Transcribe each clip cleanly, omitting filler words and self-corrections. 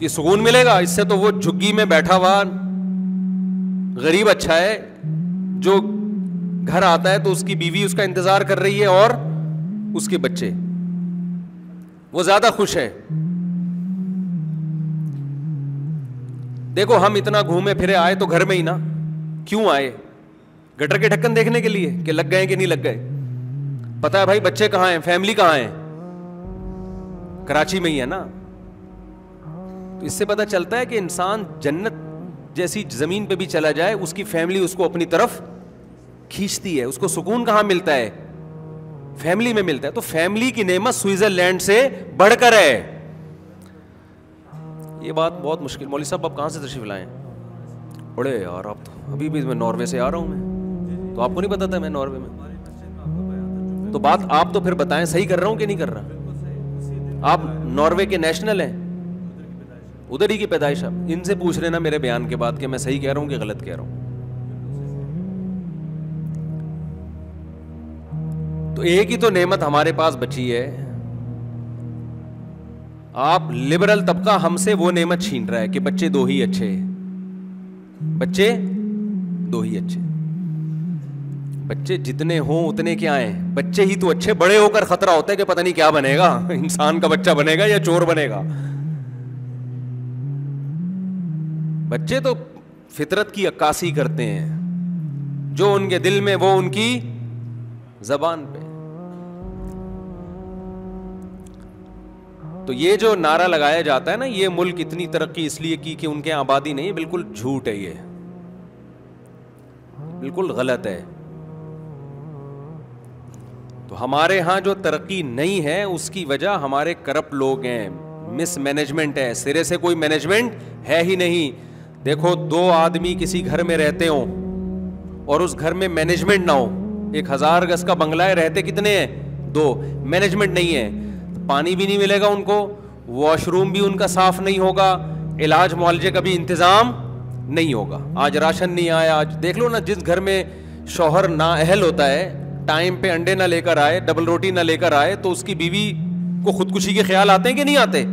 یہ سکون ملے گا؟ اس سے تو وہ جھگی میں بیٹھا ہوا غریب اچھا ہے، جو گھر آتا ہے تو اس کی بیوی اس کا انتظار کر رہی ہے اور اس کے بچے، وہ زیادہ خوش ہے. دیکھو ہم اتنا گھومے پھرے آئے تو گھر میں ہی نا، کیوں آئے؟ گٹر کے ڈھکن دیکھنے کے لیے کہ لگ گئے کہ نہیں لگ گئے. پتا ہے بھائی بچے کہاں ہیں، فیملی کہاں ہے؟ کراچی میں ہی ہے نا. تو اس سے پتا چلتا ہے کہ انسان جنت جیسی زمین پہ بھی چلا جائے، اس کی فیملی اس کو اپنی طرف کھینچتی ہے. اس کو سکون کہاں ملتا ہے؟ فیملی میں ملتا ہے. تو فیملی کی نعمت سوئٹزرلینڈ سے بڑھ کر ہے. یہ بات بہت مشکل. مولوی صاحب آپ کہاں سے تشریف لائے؟ بڑے یار آپ تو، ابھی بھی میں ناروے سے آ رہا ہوں. میں تو آپ کو نہیں پتا تھا میں ناروے میں. تو بات آپ تو پھر بتائیں صحیح کر رہا ہوں کہ نہیں کر رہا؟ آپ ناروے کے نیشنل ہیں، ادھر ہی کی پیدائش. آپ ان سے پوچھ رہے نا میرے بیان کے بعد کہ میں صحیح کہہ رہا ہوں کہ غلط کہہ رہا ہوں. تو ایک ہی تو نعمت ہمارے پاس بچی ہے. آپ لبرل طبقہ ہم سے وہ نعمت چھین رہا ہے کہ بچے دو ہی اچھے، بچے دو ہی اچھے. بچے جتنے ہوں اتنے کیا ہیں، بچے ہی تو اچھے. بڑے ہو کر خطرہ ہوتا ہے کہ پتہ نہیں کیا بنے گا، انسان کا بچہ بنے گا یا چور بنے گا. بچے تو فطرت کی عکاسی کرتے ہیں، جو ان کے دل میں وہ ان کی زبان پہ. تو یہ جو نعرہ لگایا جاتا ہے نا، یہ ملک اتنی ترقی اس لیے کی کہ ان کے آبادی نہیں، بالکل جھوٹ ہے، یہ بالکل غلط ہے. تو ہمارے ہاں جو ترقی نہیں ہے اس کی وجہ ہمارے کرپٹ لوگ ہیں، مس مینجمنٹ ہے. سرے سے کوئی مینجمنٹ ہے ہی نہیں. دیکھو 2 آدمی کسی گھر میں رہتے ہوں اور اس گھر میں مینجمنٹ نہ ہو، 1000 گز کا بنگلہ ہے، رہتے کتنے ہیں؟ 2. مینجمنٹ نہیں ہے، پانی بھی نہیں ملے گا ان کو، واش روم بھی ان کا صاف نہیں ہوگا، علاج معالجے کا بھی انتظام نہیں ہوگا. آج راشن نہیں آیا. آج دیکھ لو نا، جس گھر میں شوہر نااہل ہوتا ہے، ٹائم پہ انڈے نہ لے کر آئے، ڈبل روٹی نہ لے کر آئے، تو اس کی بیوی کو خودکشی کے خیال آتے ہیں کہ نہیں آتے؟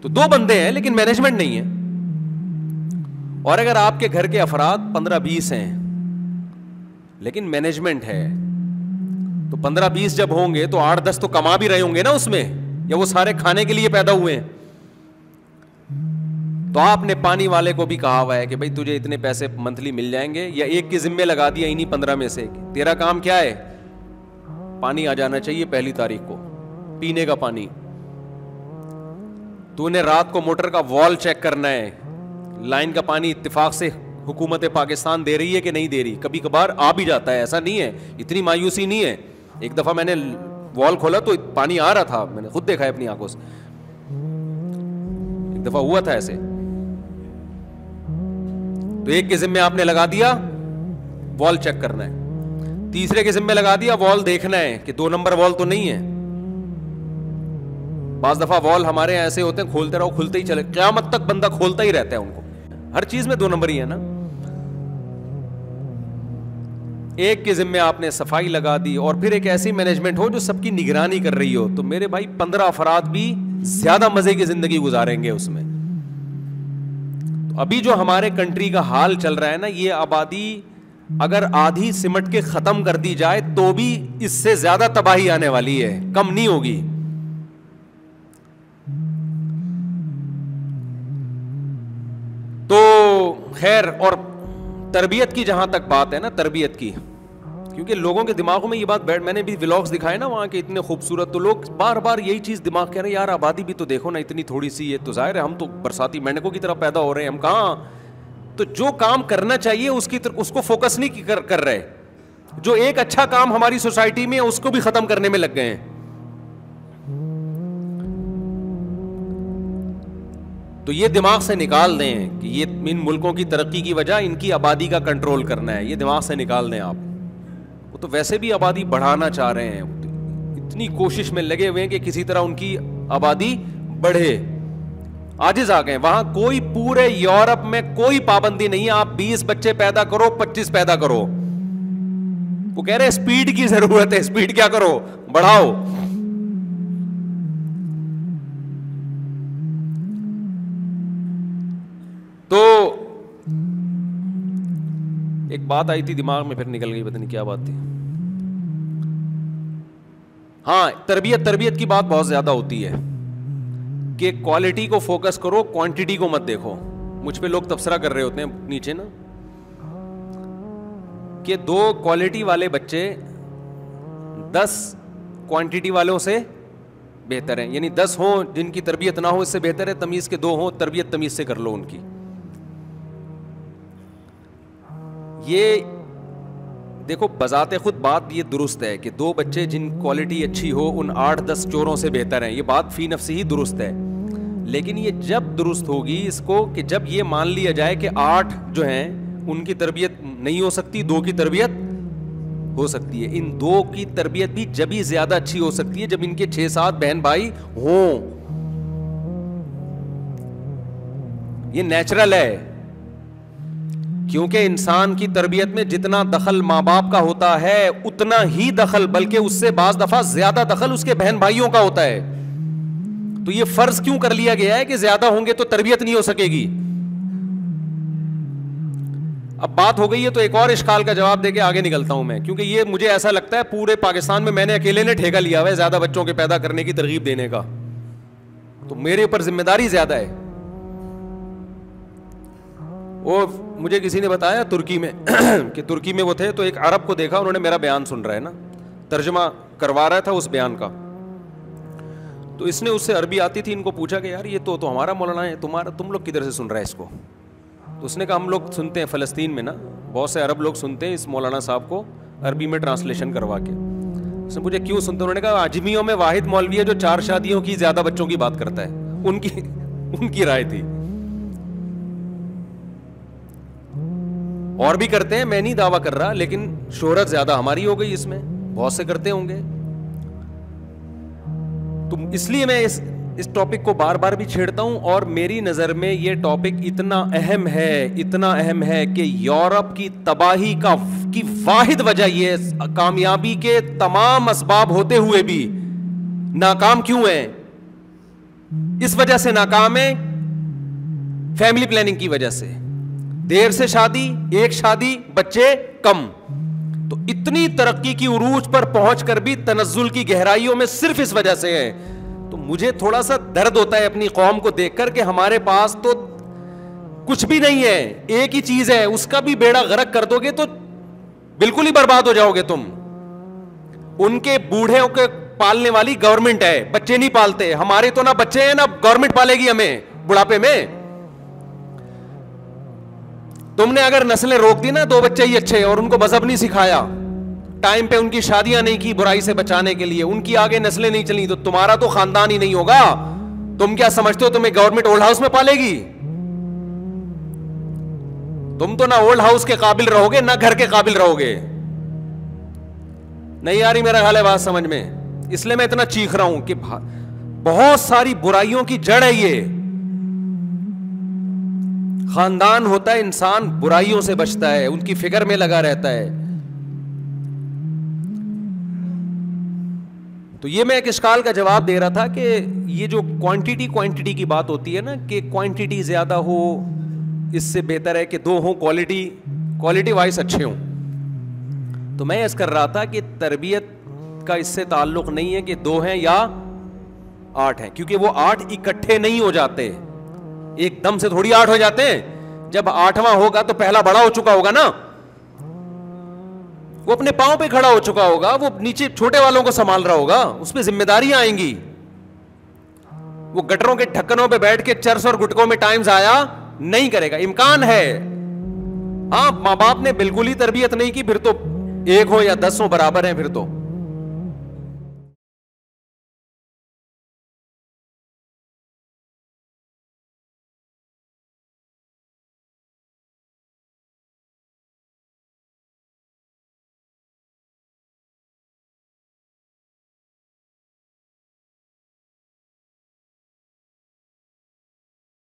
تو 2 بندے ہیں لیکن مینجمنٹ نہیں ہے. اور اگر آپ کے گھر کے افراد 15-20 ہیں لیکن مینجمنٹ ہے، تو 15-20 جب ہوں گے تو 8-10 تو کما بھی رہے ہوں گے نا اس میں، یا وہ سارے کھانے کے لیے پیدا ہوئے ہیں. تو آپ نے پانی والے کو بھی کہا ہوا ہے کہ بھائی تجھے اتنے پیسے منتھلی مل جائیں گے، یا ایک کے ذمے لگا دیا انہیں 15 میں سے، تیرا کام کیا ہے؟ پانی آ جانا چاہیے 1 تاریخ کو، پینے کا پانی. تو نے رات کو موٹر کا وال چیک کرنا ہے، لائن کا پانی اتفاق سے حکومت پاکستان دے رہی ہے کہ نہیں دے رہی. کبھی کبھار آ بھی جاتا ہے، ایسا نہیں ہے، اتنی مایوسی نہیں ہے. ایک دفعہ میں نے وال کھولا تو پانی آ رہا تھا، میں نے خود دیکھا ہے اپنی آنکھوں سے. ایک دفعہ ہوا تھا ایسے. تو ایک کے ذمہ آپ نے لگا دیا وال چیک کرنا ہے، تیسرے کے ذمہ لگا دیا وال دیکھنا ہے کہ 2 نمبر وال تو نہیں ہے. بعض دفعہ وال ہمارے ایسے ہوتے ہیں کھولتے رہو کھلتے ہی چلے، قیامت تک بندہ کھولتا ہی رہتا ہے ان کو. ہر چیز میں 2 نمبر ہی ہے نا. ایک کے ذمہ آپ نے صفائی لگا دی، اور پھر ایک ایسی مینجمنٹ ہو جو سب کی نگرانی کر رہی ہو، تو میرے بھائی 15 افراد بھی زیادہ مزے کی زندگی گزاریں گے اس میں. تو ابھی جو ہمارے کنٹری کا حال چل رہا ہے نا، یہ آبادی اگر آدھی سمٹ کے ختم کر دی جائے تو بھی اس سے زیادہ تباہی آنے والی ہے، کم نہیں ہوگی. تو خیر، اور تربیت کی جہاں تک بات ہے نا، تربیت کی، کیونکہ لوگوں کے دماغوں میں یہ بات میں نے بھی ولاگز دکھائے نا وہاں کے اتنے خوبصورت، تو لوگ بار بار یہی چیز دماغ کہہ رہے ہیں، یار آبادی بھی تو دیکھو نا اتنی تھوڑی سی ہے، تو ظاہر ہے ہم تو برساتی مینڈکوں کی طرح پیدا ہو رہے ہیں، ہم کہاں. تو جو کام کرنا چاہیے اس کو فوکس نہیں کر رہے. جو ایک اچھا کام ہماری سوسائٹی میں ہے اس کو بھی ختم کرنے میں لگ گئے ہیں. تو یہ دماغ سے نکال دیں کہ یہ ان ملکوں کی ترقی کی وجہ ان کی آبادی کا کنٹرول کرنا ہے، یہ دماغ سے نکال دیں آپ. وہ تو ویسے بھی آبادی بڑھانا چاہ رہے ہیں، اتنی کوشش میں لگے ہوئے ہیں کہ کسی طرح ان کی آبادی بڑھے. عاجز آ گئے. وہاں کوئی، پورے یورپ میں کوئی پابندی نہیں ہے، آپ 20 بچے پیدا کرو، 25 پیدا کرو. وہ کہہ رہے اسپیڈ کی ضرورت ہے، اسپیڈ کیا کرو، بڑھاؤ. تو ایک بات آئی تھی دماغ میں، پھر نکل گئی، پتہ نہیں کیا بات تھی. ہاں، تربیت کی بات بہت زیادہ ہوتی ہے کہ کوالٹی کو فوکس کرو، کوانٹٹی کو مت دیکھو. مجھ پہ لوگ تبصرہ کر رہے ہوتے ہیں نیچے نا کہ 2 کوالٹی والے بچے 10 کوانٹٹی والوں سے بہتر ہیں. یعنی 10 ہوں جن کی تربیت نہ ہو، اس سے بہتر ہے تمیز کے 2 ہوں، تربیت تمیز سے کر لو ان کی. یہ دیکھو بذات خود بات یہ درست ہے کہ 2 بچے جن کوالٹی اچھی ہو ان 8-10 چوروں سے بہتر ہیں. یہ بات فی نفسی ہی درست ہے. لیکن یہ جب درست ہوگی اس کو کہ جب یہ مان لیا جائے کہ 8 جو ہیں ان کی تربیت نہیں ہو سکتی، 2 کی تربیت ہو سکتی ہے. ان 2 کی تربیت بھی جب ہی زیادہ اچھی ہو سکتی ہے جب ان کے 6-7 بہن بھائی ہوں. یہ نیچرل ہے، کیونکہ انسان کی تربیت میں جتنا دخل ماں باپ کا ہوتا ہے اتنا ہی دخل، بلکہ اس سے بعض دفعہ زیادہ دخل اس کے بہن بھائیوں کا ہوتا ہے. تو یہ فرض کیوں کر لیا گیا ہے کہ زیادہ ہوں گے تو تربیت نہیں ہو سکے گی. اب بات ہو گئی ہے تو ایک اور اشکال کا جواب دے کے آگے نکلتا ہوں میں، کیونکہ یہ مجھے ایسا لگتا ہے پورے پاکستان میں میں نے اکیلے نے ٹھیکہ لیا ہوا ہے زیادہ بچوں کے پیدا کرنے کی ترغیب دینے کا، تو میرے اوپر ذمہ داری زیادہ ہے. وہ مجھے کسی نے بتایا ترکی میں کہ ترکی میں وہ تھے تو ایک عرب کو دیکھا، انہوں نے میرا بیان سن رہا ہے نا، ترجمہ کروا رہا تھا اس بیان کا. تو اس نے اس سے عربی آتی تھی، ان کو پوچھا کہ یار یہ تو ہمارا مولانا ہے، تم لوگ کدھر سے سن رہے ہیں اس کو؟ تو اس نے کہا ہم لوگ سنتے ہیں فلسطین میں نا، بہت سے عرب لوگ سنتے ہیں اس مولانا صاحب کو عربی میں ٹرانسلیشن کروا کے. اس نے پوچھا کیوں سنتے ہیں؟ انہوں نے کہا عجمیوں میں واحد مولوی ہے جو 4 شادیوں کی زیادہ بچوں کی بات کرتا ہے. ان کی رائے تھی. اور بھی کرتے ہیں، میں نہیں دعویٰ کر رہا، لیکن شہرت زیادہ ہماری ہو گئی اس میں، بہت سے کرتے ہوں گے. تو اس لیے میں اس ٹاپک کو بار بار بھی چھیڑتا ہوں، اور میری نظر میں یہ ٹاپک اتنا اہم ہے کہ یورپ کی تباہی کی واحد وجہ یہ کامیابی کے تمام اسباب ہوتے ہوئے بھی ناکام کیوں ہیں؟ اس وجہ سے ناکام ہے، فیملی پلاننگ کی وجہ سے. دیر سے شادی، ایک شادی، بچے کم. تو اتنی ترقی کی عروج پر پہنچ کر بھی تنزل کی گہرائیوں میں صرف اس وجہ سے ہے. تو مجھے تھوڑا سا درد ہوتا ہے اپنی قوم کو دیکھ کر کہ ہمارے پاس تو کچھ بھی نہیں ہے، ایک ہی چیز ہے، اس کا بھی بیڑا غرق کر دو گے تو بالکل ہی برباد ہو جاؤ گے تم. ان کے بوڑھے کے پالنے والی گورنمنٹ ہے، بچے نہیں پالتے. ہمارے تو نہ بچے ہیں نہ گورنمنٹ پالے گی ہمیں بڑھاپے میں. تم نے اگر نسلیں روک دی نا 2 بچے ہی اچھے اور ان کو مذہب نہیں سکھایا، ٹائم پہ ان کی شادیاں نہیں کی برائی سے بچانے کے لیے، ان کی آگے نسلیں نہیں چلی، تو تمہارا تو خاندان ہی نہیں ہوگا. تم کیا سمجھتے ہو تمہیں گورنمنٹ اولڈ ہاؤس میں پالے گی؟ تم تو نہ اولڈ ہاؤس کے قابل رہو گے نہ گھر کے قابل رہو گے. نہیں آ رہی میرا خیال ہے بات سمجھ میں؟ اس لیے میں اتنا چیخ رہا ہوں کہ بہت ساری برائیوں کی جڑ ہے یہ. خاندان ہوتا ہے، انسان برائیوں سے بچتا ہے، ان کی فکر میں لگا رہتا ہے. تو یہ میں ایک اشکال کا جواب دے رہا تھا کہ یہ جو کوانٹٹی کی بات ہوتی ہے نا کہ کوانٹٹی زیادہ ہو اس سے بہتر ہے کہ 2 ہوں کوالٹی وائز اچھے ہوں. تو میں اس کر رہا تھا کہ تربیت کا اس سے تعلق نہیں ہے کہ 2 ہیں یا 8 ہیں، کیونکہ وہ 8 اکٹھے نہیں ہو جاتے، ایک دم سے تھوڑی 8 ہو جاتے ہیں. جب 8واں ہوگا تو پہلا بڑا ہو چکا ہوگا نا، وہ اپنے پاؤں پہ کھڑا ہو چکا ہوگا، وہ نیچے چھوٹے والوں کو سنبھال رہا ہوگا، اس پہ ذمہ داریاں آئیں گی. وہ گٹروں کے ڈھکنوں پہ بیٹھ کے چرس اور گٹکوں میں ٹائم ضائع نہیں کرے گا. امکان ہے ہاں ماں باپ نے بالکل ہی تربیت نہیں کی، پھر تو 1 ہو یا 10 ہو برابر ہیں. پھر تو